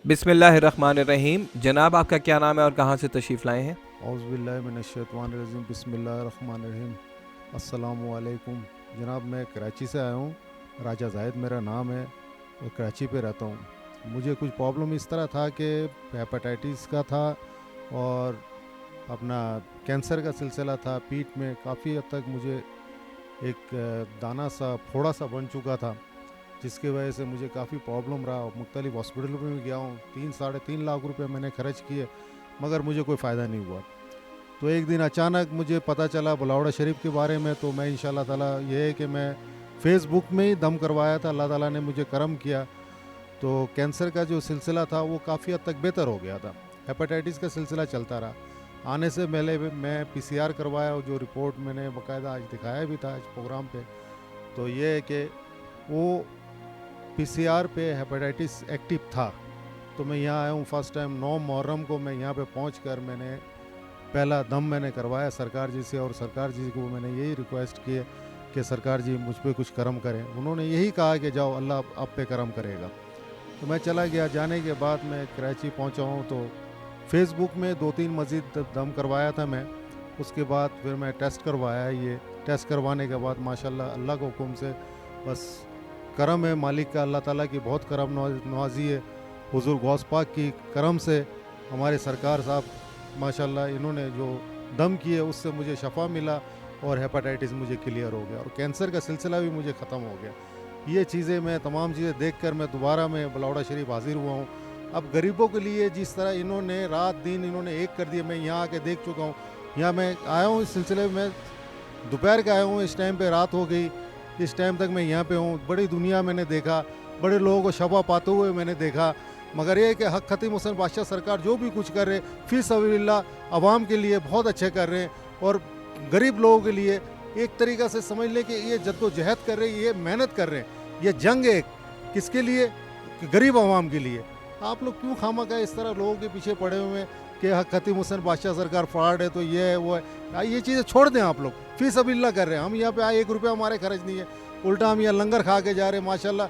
बिस्मिल्लाहिर्रहमानिर्रहीम। जनाब, आपका क्या नाम है और कहाँ से तशरीफ़ लाए हैं? औज़ुबिल्लाहिमिनश्शैतानिर्रजीम बिस्मिल्लाहिर्रहमानिर्रहीम। अस्सलामु अलैकुम। जनाब, मैं कराची से आया हूँ। राजा जाहिद मेरा नाम है और कराची पे रहता हूँ। मुझे कुछ प्रॉब्लम इस तरह था कि हेपेटाइटिस का था और अपना कैंसर का सिलसिला था। पीठ में काफ़ी हद तक मुझे एक दाना सा फोड़ा सा बन चुका था, जिसकी वजह से मुझे काफ़ी प्रॉब्लम रहा। मुख्तलिफ हॉस्पिटल में भी गया हूँ, 3-3.5 लाख रुपए मैंने खर्च किए, मगर मुझे कोई फ़ायदा नहीं हुआ। तो एक दिन अचानक मुझे पता चला बलावड़ा शरीफ के बारे में। तो मैं इंशाल्लाह ताला ये है कि मैं फ़ेसबुक में ही दम करवाया था। अल्लाह ताला ने मुझे करम किया तो कैंसर का जो सिलसिला था वो काफ़ी हद तक बेहतर हो गया था। हेपेटाइटिस का सिलसिला चलता रहा। आने से पहले मैं पीसीआर करवाया, जो रिपोर्ट मैंने बाकायदा आज दिखाया भी था इस प्रोग्राम पे। तो ये है कि वो पीसीआर पे हेपेटाइटिस एक्टिव था। तो मैं यहाँ आया हूँ फर्स्ट टाइम 9 मुहर्रम को। मैं यहाँ पे पहुँच कर मैंने पहला दम मैंने करवाया सरकार जी से, और सरकार जी को मैंने यही रिक्वेस्ट की कि सरकार जी मुझ पे कुछ करम करें। उन्होंने यही कहा कि जाओ, अल्लाह आप पे करम करेगा। तो मैं चला गया। जाने के बाद मैं कराची पहुंचा हूं तो फेसबुक में 2-3 मज़ीद दम करवाया था मैं। उसके बाद फिर मैं टेस्ट करवाया। ये टेस्ट करवाने के बाद माशाल्लाह अल्लाह के हुक्म से बस करम है मालिक का, अल्लाह ताला की बहुत करम नवाजी है। हुजूर गौस पाक की करम से हमारे सरकार साहब माशाल्लाह इन्होंने जो दम किए उससे मुझे शफा मिला और हेपेटाइटिस मुझे क्लियर हो गया और कैंसर का सिलसिला भी मुझे ख़त्म हो गया। ये चीज़ें मैं तमाम चीज़ें देखकर मैं दोबारा मैं बलावड़ा शरीफ हाजिर हुआ हूँ। अब गरीबों के लिए जिस तरह इन्होंने रात दिन इन्होंने एक कर दिया, मैं यहाँ आके देख चुका हूँ। यहाँ मैं आया हूँ इस सिलसिले में, दोपहर का आया हूँ, इस टाइम पे रात हो गई। इस टाइम तक मैं यहाँ पे हूँ। बड़ी दुनिया मैंने देखा, बड़े लोगों को शफा पाते हुए मैंने देखा, मगर ये कि हक खतीम हुसैन बादशाह सरकार जो भी कुछ कर रहे फी सबीलिल्लाह अवाम के लिए बहुत अच्छे कर रहे हैं। और गरीब लोगों के लिए एक तरीक़ा से समझ लें कि ये जद्दोजहद कर रहे हैं, ये मेहनत कर रहे हैं। ये जंग है किसके लिए? गरीब अवाम के लिए। आप लोग क्यों खामखा इस तरह लोगों के पीछे पड़े हुए हैं कि हक खतीम हुसैन बादशाह सरकार फ्रॉड है, तो ये है वो है। ये चीज़ें छोड़ दें आप लोग। फी सबीलिल्लाह कर रहे हैं। हम यहाँ पे आए, 1 रुपया हमारे खर्च नहीं है, उल्टा हम यहाँ लंगर खा के जा रहे हैं। माशाल्लाह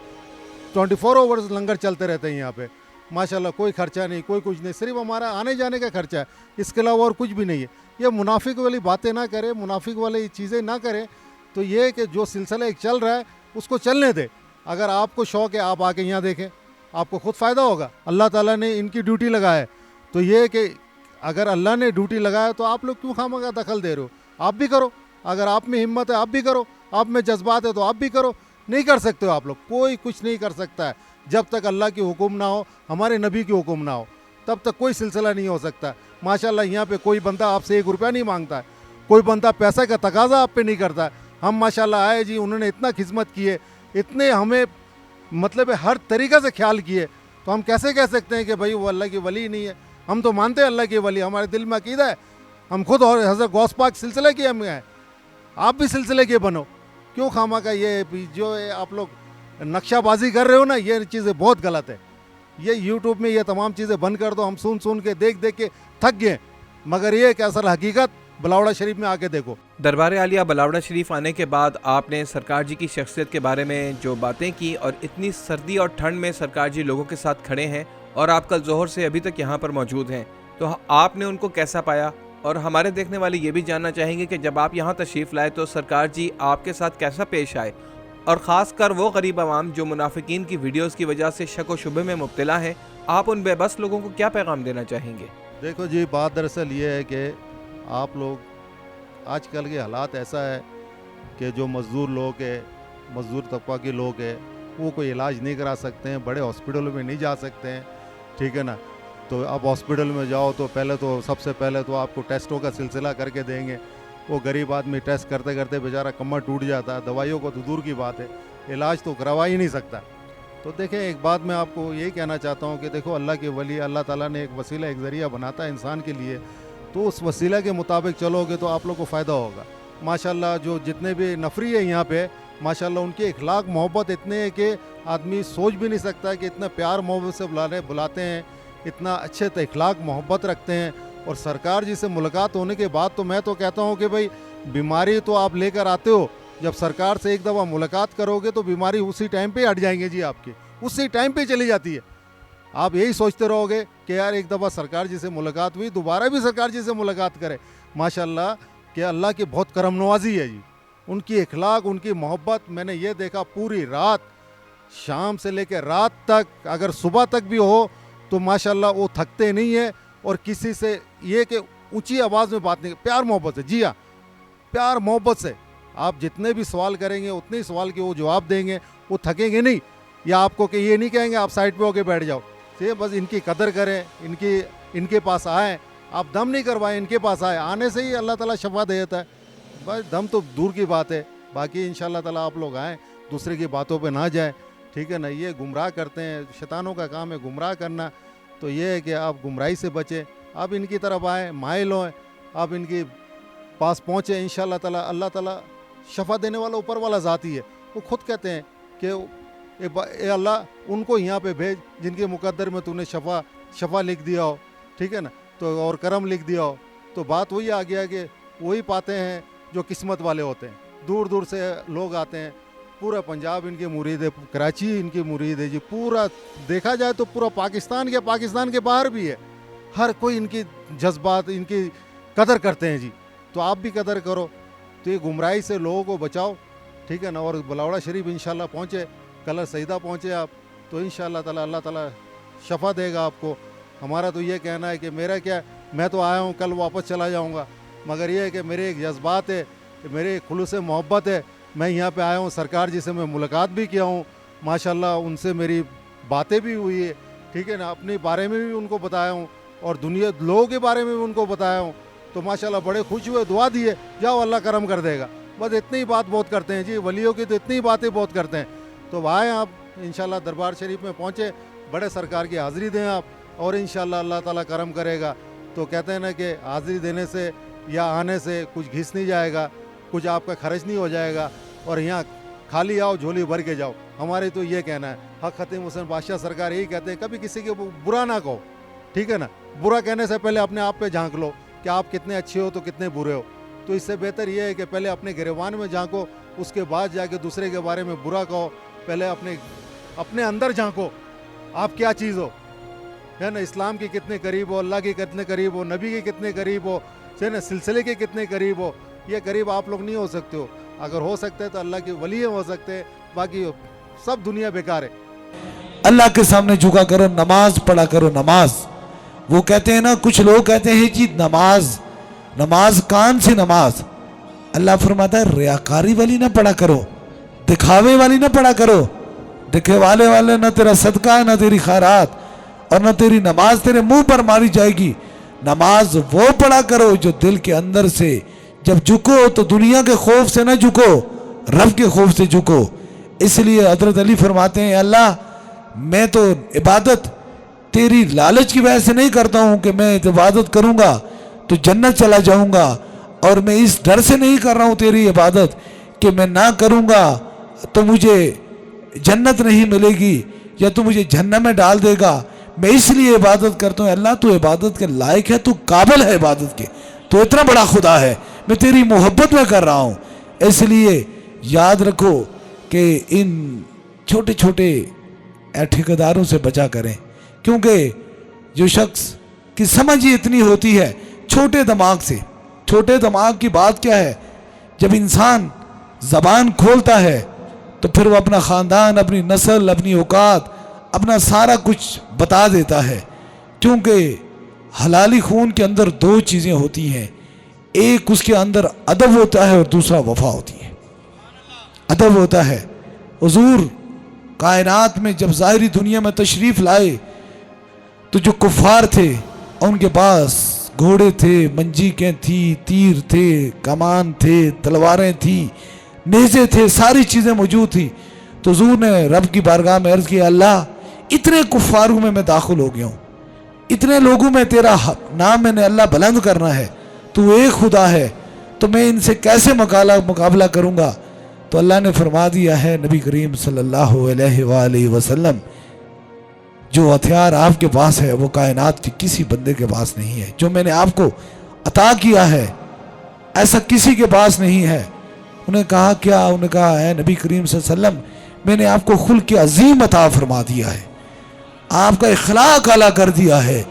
24 आवर्स लंगर चलते रहते हैं यहाँ पे माशाल्लाह। कोई खर्चा नहीं, कोई कुछ नहीं, सिर्फ हमारा आने जाने का खर्चा है, इसके अलावा और कुछ भी नहीं है। ये मुनाफिक वाली बातें ना करें, मुनाफिक वाली चीज़ें ना करें। तो ये है कि जो सिलसिला एक चल रहा है उसको चलने दें। अगर आपको शौक़ है आप आके यहाँ देखें, आपको खुद फ़ायदा होगा। अल्लाह ताला ने इनकी ड्यूटी लगाया है, तो ये है कि अगर अल्लाह ने ड्यूटी लगाया तो आप लोग क्यों खामखा दखल दे रहे हो? आप भी करो। अगर आप में हिम्मत है आप भी करो, आप में जज्बात है तो आप भी करो। नहीं कर सकते हो आप लोग, कोई कुछ नहीं कर सकता है जब तक अल्लाह की हुक्म ना हो, हमारे नबी की हुक्म ना हो, तब तक कोई सिलसिला नहीं हो सकता। माशाल्लाह यहाँ पे कोई बंदा आपसे 1 रुपया नहीं मांगता है, कोई बंदा पैसा का तकाजा आप पे नहीं करता है। हम माशाल्लाह आए जी, उन्होंने इतना खिदमत की है, इतने हमें मतलब हर तरीक़े से ख्याल किए, तो हम कैसे कह सकते हैं कि भाई वो अल्लाह की वली नहीं है? हम तो मानते हैं अल्लाह की वली, हमारे दिल में अकीदा है। हम खुद और हज़रत गौस पाक सिलसिले के हम हैं, आप भी सिलसिले के बनो। क्यों खामखा ये जो आप लोग नक्शाबाजी कर रहे हो ना, ये चीज़ें बहुत गलत है। ये यूट्यूब में ये तमाम चीज़ें बंद कर दो। हम सुन सुन के देख देख के थक गए, मगर ये कि असल हकीकत बलावड़ा शरीफ में आके देखो। दरबार आलिया बलावड़ा शरीफ आने के बाद आपने सरकार जी की शख्सियत के बारे में जो बातें की, और इतनी सर्दी और ठंड में सरकार जी लोगों के साथ खड़े हैं और आप कल ज़ोहर से अभी तक यहाँ पर मौजूद हैं, तो आपने उनको कैसा पाया? और हमारे देखने वाले ये भी जानना चाहेंगे कि जब आप यहाँ तशरीफ़ लाए तो सरकार जी आपके साथ कैसा पेश आए, और ख़ास कर वो गरीब आवाम जो मुनाफिकीन की वीडियोस की वजह से शक व शुबे में मुब्तला हैं, आप उन बेबस लोगों को क्या पैगाम देना चाहेंगे? देखो जी, बात दरअसल ये है कि आप लोग आजकल के हालात ऐसा है कि जो मज़दूर लोग है, मज़दूर तबका के लोग है, वो कोई इलाज नहीं करा सकते हैं, बड़े हॉस्पिटलों में नहीं जा सकते हैं, ठीक है ना। तो अब हॉस्पिटल में जाओ तो पहले तो सबसे पहले तो आपको टेस्टों का सिलसिला करके देंगे। वो गरीब आदमी टेस्ट करते करते बेचारा कमर टूट जाता है। दवाइयों को तो दूर की बात है, इलाज तो करवा ही नहीं सकता। तो देखें, एक बात मैं आपको यही कहना चाहता हूँ कि देखो, अल्लाह के वली, अल्लाह ताला ने एक वसीला, एक ज़रिया बनाता है इंसान के लिए, तो उस वसीला के मुताबिक चलोगे तो आप लोग को फ़ायदा होगा। माशाल्लाह जो जितने भी नफरी है यहाँ पे, माशाल्लाह उनके इखलाक मोहब्बत इतने हैं कि आदमी सोच भी नहीं सकता कि इतना प्यार मोहब्बत से बुलाते हैं, इतना अच्छे इखलाक मोहब्बत रखते हैं। और सरकार जी से मुलाकात होने के बाद तो मैं तो कहता हूँ कि भाई बीमारी तो आप लेकर आते हो, जब सरकार से एक दफ़ा मुलाकात करोगे तो बीमारी उसी टाइम पे हट जाएंगे जी, आपकी उसी टाइम पे चली जाती है। आप यही सोचते रहोगे कि यार एक दफ़ा सरकार जी से मुलाकात हुई, दोबारा भी सरकार जी से मुलाकात करें। माशाल्लाह कि अल्लाह की बहुत करम नवाजी है जी, उनकी इखलाक, उनकी मोहब्बत। मैंने ये देखा पूरी रात, शाम से लेकर रात तक, अगर सुबह तक भी हो तो माशाल्लाह वो थकते नहीं है, और किसी से ये कि ऊंची आवाज़ में बात नहीं, प्यार मोहब्बत से। जी हाँ, प्यार मोहब्बत से आप जितने भी सवाल करेंगे उतने ही सवाल के वो जवाब देंगे, वो थकेंगे नहीं, या आपको कि ये नहीं कहेंगे आप साइड पे होके बैठ जाओ। तो बस इनकी कदर करें, इनके पास आएँ, आप दम नहीं करवाएं, इनके पास आए, आने से ही अल्लाह ताला शफा दे देता है। बस दम तो दूर की बात है, बाकी इंशाल्लाह ताला आप लोग आएँ, दूसरे की बातों पे ना जाए, ठीक है ना। ये गुमराह करते हैं, शैतानों का काम है गुमराह करना, तो ये है कि आप गुमराही से बचें, आप इनकी तरफ आएँ, माइल हों, आप इनके पास पहुँचें, इंशाल्लाह ताला अल्लाह ताला शफा देने वाला ऊपर वाला ज़ात ही है। वो खुद कहते हैं कि ए अल्लाह उनको यहाँ पे भेज जिनके मुकद्दर में तूने शफा लिख दिया हो, ठीक है ना, तो और करम लिख दिया हो। तो बात वही आ गया कि वही पाते हैं जो किस्मत वाले होते हैं। दूर दूर से लोग आते हैं, पूरा पंजाब इनके मुरीद है, कराची इनकी मुरीद है जी, पूरा देखा जाए तो पूरा पाकिस्तान के बाहर भी है, हर कोई इनकी जज्बात, इनकी कदर करते हैं जी। तो आप भी कदर करो, तो ये गुमराही से लोगों को बचाओ, ठीक है ना। और बलावड़ा शरीफ इंशाल्लाह पहुँचे, कलर सईदा पहुँचे आप, तो इंशाल्लाह ताला अल्लाह ताला शफा देगा आपको। हमारा तो ये कहना है कि मेरा क्या, मैं तो आया हूँ, कल वापस चला जाऊँगा, मगर ये है कि मेरे एक जज्बात है, मेरे एक खुलूस मोहब्बत है, मैं यहाँ पे आया हूँ। सरकार जी से मैं मुलाकात भी किया हूँ, माशाल्लाह उनसे मेरी बातें भी हुई है, ठीक है ना। अपने बारे में भी उनको बताया हूँ, और दुनिया लोगों के बारे में भी उनको बताया हूँ, तो माशाल्लाह बड़े खुश हुए, दुआ दिए, जाओ अल्लाह करम कर देगा। बस इतनी बात बहुत करते हैं जी, वलियों की तो इतनी बातें बहुत करते हैं। तो आए आप इंशाल्लाह दरबार शरीफ में पहुँचे, बड़े सरकार की हाज़िरी दें आप, और इंशाल्लाह अल्लाह ताला करम करेगा। तो कहते हैं ना कि हाज़िरी देने से या आने से कुछ घिस नहीं जाएगा, कुछ आपका खर्च नहीं हो जाएगा, और यहाँ खाली आओ झोली भर के जाओ। हमारे तो ये कहना है, हक खतीम हुसैन बादशाह सरकार यही कहते हैं, कभी किसी के बुरा ना कहो, ठीक है ना। बुरा कहने से पहले अपने आप पे झांक लो कि आप कितने अच्छे हो तो कितने बुरे हो। तो इससे बेहतर ये है कि पहले अपने गिरबान में झांको, उसके बाद जाके दूसरे के बारे में बुरा कहो। पहले अपने अंदर झांको, आप क्या चीज़ हो, है ना। इस्लाम के कितने करीब हो, अल्लाह के कितने करीब हो, नबी के कितने करीब हो, है ना, सिलसिले के कितने करीब हो। ये करीब आप लोग नहीं हो सकते हो, अगर हो सकते हैं तो अल्लाह के वली हो सकते हैं, बाकी सब दुनिया बेकार है। अल्लाह के सामने झुका करो, नमाज पढ़ा करो। नमाज, वो कहते हैं ना, कुछ लोग कहते हैं जी नमाज कान से नमाज। अल्लाह फरमाता है रियाकारी वाली ना पढ़ा करो, दिखावे वाली ना पढ़ा करो। दिखावे वाले ना तेरा सदका, ना तेरी खैरात, और ना तेरी नमाज तेरे मुंह पर मारी जाएगी। नमाज वो पढ़ा करो जो दिल के अंदर से, जब झुको तो दुनिया के खौफ से ना झुको, रब के खौफ से झुको। इसलिए हजरत अली फरमाते हैं, अल्लाह मैं तो इबादत तेरी लालच की वजह से नहीं करता हूँ कि मैं इबादत करूँगा तो जन्नत चला जाऊँगा, और मैं इस डर से नहीं कर रहा हूँ तेरी इबादत कि मैं ना करूँगा तो मुझे जन्नत नहीं मिलेगी या तो मुझे जहन्नम में डाल देगा। मैं इसलिए इबादत करता हूँ। अल्लाह तू इबादत के लायक है, तू काबिल है इबादत के, तो इतना बड़ा खुदा है, मैं तेरी मोहब्बत में कर रहा हूँ। इसलिए याद रखो कि इन छोटे छोटे ठेकेदारों से बचा करें, क्योंकि जो शख्स की समझ ही इतनी होती है छोटे दिमाग से। छोटे दिमाग की बात क्या है, जब इंसान ज़बान खोलता है तो फिर वो अपना ख़ानदान, अपनी नस्ल, अपनी औकात, अपना सारा कुछ बता देता है। क्योंकि हलाली खून के अंदर दो चीज़ें होती हैं, एक उसके अंदर अदब होता है और दूसरा वफा होती है। अदब होता है, हुजूर कायनात में जब ज़ाहिरी दुनिया में तशरीफ़ लाए तो जो कुफ़ार थे उनके पास घोड़े थे, मंजीकें थी, तीर थे, कमान थे, तलवारें थी, नेज़े थे, सारी चीज़ें मौजूद थी। तो हुजूर ने रब की बारगाह में अर्ज़ किया, अल्लाह इतने कुफ़ारों में मैं दाखिल हो गया हूँ, इतने लोगों में तेरा नाम मैंने अल्लाह बुलंद करना है, तू एक खुदा है, तो मैं इनसे कैसे मुकाबला करूँगा। तो अल्लाह ने फरमा दिया है, नबी करीम सल्लल्लाहु अलैहि वसल्लम, जो हथियार आपके पास है वो कायनात के किसी बंदे के पास नहीं है। जो मैंने आपको अता किया है ऐसा किसी के पास नहीं है। उन्हें कहा क्या? उन्हें कहा है नबी करीम सल्लल्लाहु अलैहि वसल्लम, मैंने आपको खुल्क अज़ीम अता फरमा दिया है। آپ کا اخلاق اعلیٰ کر دیا ہے.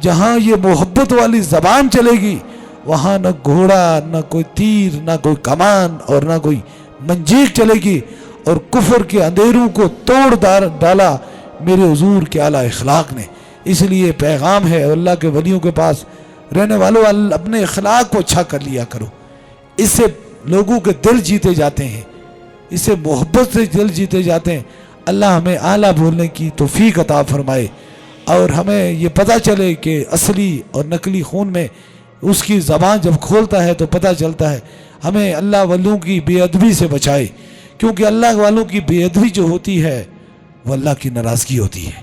جہاں یہ محبت والی زبان چلے گی وہاں نہ گھوڑا، نہ کوئی تیر، نہ کوئی کمان اور نہ کوئی منجیق چلے گی. اور کفر کے اندھیروں کو توڑ ڈالا میرے حضور کے اعلیٰ اخلاق نے. اس لیے پیغام ہے اللہ کے ولیوں کے پاس رہنے والوں، اپنے اخلاق کو اچھا کر لیا کرو. اس سے لوگوں کے دل جیتے جاتے ہیں، اس سے محبت سے دل جیتے جاتے ہیں. اللہ ہمیں اعلیٰ بولنے کی توفیق عطا فرمائے اور ہمیں یہ پتہ چلے کہ اصلی اور نقلی خون میں اس کی زبان جب کھولتا ہے تو پتہ چلتا ہے. ہمیں اللہ والوں کی بے ادبی سے بچائے، کیونکہ اللہ والوں کی بے ادبی جو ہوتی ہے وہ اللہ کی ناراضگی ہوتی ہے.